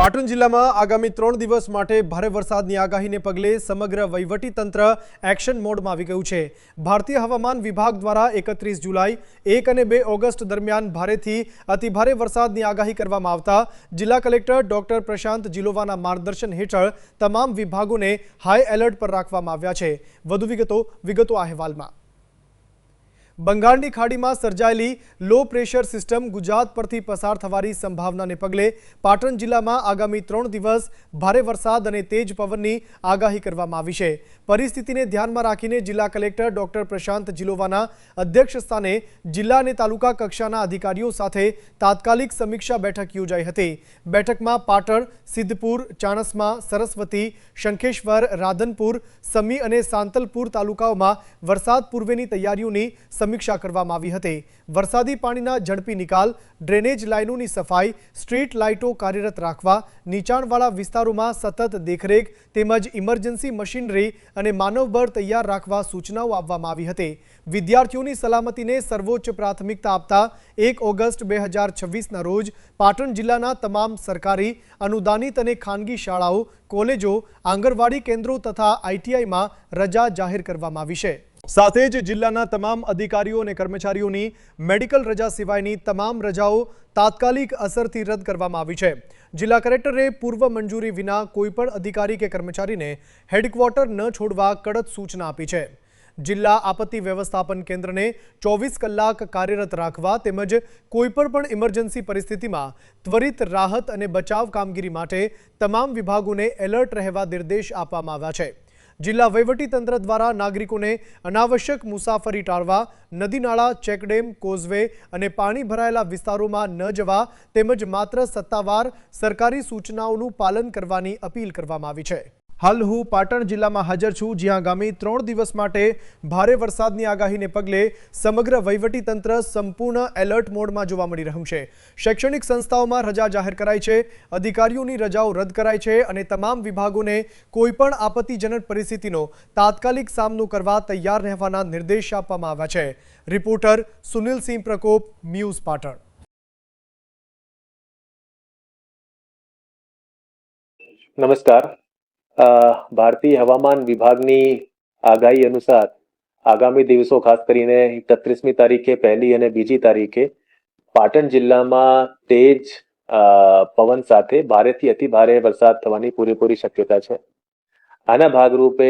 પાટણ જિલ્લામાં આગામી 3 દિવસ માટે ભારે વરસાદની આગાહીને પગલે સમગ્ર વહીવટી તંત્ર એક્શન મોડમાં આવી ગયું છે। ભારતીય હવામાન વિભાગ દ્વારા 31 જુલાઈ 1 અને 2 ઓગસ્ટ દરમિયાન ભારેથી અતિભારે વરસાદની આગાહી કરવામાં આવતા જિલ્લા કલેક્ટર ડોક્ટર પ્રશાંત જીલોવાના માર્ગદર્શન હેઠળ તમામ વિભાગોને હાઈ એલર્ટ પર રાખવામાં આવ્યા છે। વધુ વિગતો આ અહેવાલમાં। બંગાળની ખાડીમાં સર્જાયેલી લો પ્રેશર સિસ્ટમ ગુજરાત પરથી પસાર થવાની સંભાવનાને પગલે પાટણ જિલ્લામાં આગામી 3 દિવસ ભારે વરસાદ અને તેજ પવનની આગાહી કરવામાં આવી છે। પરિસ્થિતિને ધ્યાનમાં રાખીને જિલ્લા કલેક્ટર ડોક્ટર પ્રશાંત જીલોવાના અધ્યક્ષસ્થાને જિલ્લા અને તાલુકા કક્ષાના અધિકારીઓ સાથે તાત્કાલિક સમીક્ષા બેઠક યોજાઈ હતી। બેઠકમાં પાટણ, સિદ્ધપુર, ચાણસ્મા, સરસ્વતી, શંખેશ્વર, રાધનપુર, સમી અને સાંતલપુર તાલુકાઓમાં વરસાદ પૂર્વેની તૈયારીઓની સમીક્ષા કરવામાં આવી હતી। વરસાદી પાણીના ઝડપી નિકાલ, ડ્રેનેજ લાઇનોની સફાઈ, સ્ટ્રીટ લાઇટો કાર્યરત રાખવા, નીચાણવાળા વિસ્તારોમાં સતત દેખરેખ તેમજ ઇમરજન્સી મશીનરી અને માનવબળ તૈયાર રાખવા સૂચનાઓ આપવામાં આવી હતી। વિદ્યાર્થીઓની સલામતીને સર્વોચ્ચ પ્રાથમિકતા આપતા 1 ઓગસ્ટ 2026ના રોજ પાટણ જિલ્લાના તમામ સરકારી, અનુદાનિત અને ખાનગી શાળાઓ, કોલેજો, આંગણવાડી કેન્દ્રો તથા આઈટીઆઈમાં રજા જાહેર કરવામાં આવી છે। સાથે જ જિલ્લાના તમામ અધિકારીઓ અને કર્મચારીઓની મેડિકલ રજા સિવાયની તમામ રજાઓ તાત્કાલિક અસરથી રદ કરવામાં આવી છે। જિલ્લા કલેક્ટરે પૂર્વ મંજૂરી વિના કોઈપણ અધિકારી કે કર્મચારીને હેડક્વાર્ટર ન છોડવા કડક સૂચના આપી છે। જિલ્લા આપત્તિ વ્યવસ્થાપન કેન્દ્રને 24 કલાક કાર્યરત રાખવા તેમજ કોઈપણ ઇમરજન્સી પરિસ્થિતિમાં ત્વરિત રાહત અને બચાવ કામગીરી માટે તમામ વિભાગોને એલર્ટ રહેવા નિર્દેશ આપવામાં આવ્યા છે। જિલ્લા વહીવટીતંત્ર દ્વારા નાગરિકોને અનાવશ્યક મુસાફરી ટાળવા, નદી નાળા, ચેકડેમ, કોઝવે અને પાણી ભરાયેલા વિસ્તારોમાં ન જવા તેમજ માત્ર સત્તાવાર સરકારી સૂચનાઓનું પાલન કરવાની અપીલ કરવામાં આવી છે। હાલ હું પાટણ જિલ્લામાં હાજર છું, જ્યાં આગામી 3 દિવસ માટે ભારે વરસાદની આગાહીને પગલે સમગ્ર વહીવટીતંત્ર સંપૂર્ણ એલર્ટ મોડમાં જોવા મળી રહ્યું છે। શૈક્ષણિક સંસ્થાઓમાં રજા જાહેર કરાઈ છે, અધિકારીઓની રજાઓ રદ કરાઈ છે અને તમામ વિભાગોને કોઈપણ આપત્તિજનક પરિસ્થિતિનો તાત્કાલિક સામનો કરવા તૈયાર રહેવાના નિર્દેશ આપવામાં આવ્યા છે। રિપોર્ટર સુનિલ સિંહ પ્રકોપ, ન્યૂઝ પાટણ। નમસ્કાર। ભારતીય હવામાન વિભાગની આગાહી અનુસાર આગામી દિવસો ખાસ કરીને 31મી તારીખે, 1લી અને 2જી તારીખે પાટણ જિલ્લામાં તેજ પવન સાથે ભારેથી અતિ ભારે વરસાદ થવાની પૂરેપૂરી શક્યતા છે। આના ભાગરૂપે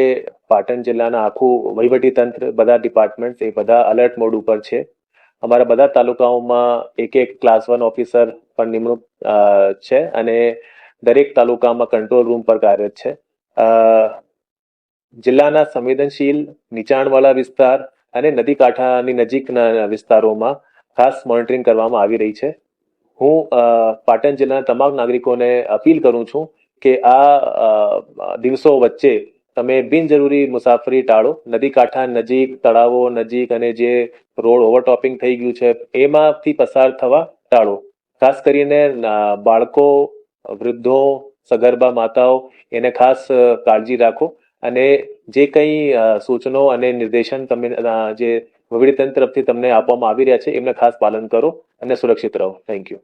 પાટણ જિલ્લાના આખું વહીવટીતંત્ર, બધા ડિપાર્ટમેન્ટ્સ એ બધા અલર્ટ મોડ ઉપર છે। અમારા બધા તાલુકાઓમાં એક ક્લાસ 1 ઓફિસર પણ નિમણૂક છે અને દરેક તાલુકામાં કંટ્રોલ રૂમ પર કાર્યરત છે। જિલ્લાના સંવેદનશીલ નીચાણવાળા વિસ્તાર અને નદી કાંઠાની નજીકના વિસ્તારોમાં ખાસ મોનિટરિંગ કરવામાં આવી રહી છે। હું પાટણ જિલ્લાના તમામ નાગરિકોને અપીલ કરું છું કે આ દિવસો વચ્ચે તમે બિનજરૂરી મુસાફરી ટાળો। નદી કાંઠા નજીક, તળાવો નજીક અને જે રોડ ઓવરટોપિંગ થઈ ગયું છે એમાંથી પસાર થવા ટાળો। ખાસ કરીને બાળકો, વૃદ્ધો, સગર્ભા માતાઓ એને ખાસ કાળજી રાખો અને જે કંઈ સૂચનો અને નિર્દેશન તમે જે વહીવટીતંત્ર તરફથી તમને આપવામાં આવી રહ્યા છે એમને ખાસ પાલન કરો અને સુરક્ષિત રહો। Thank you.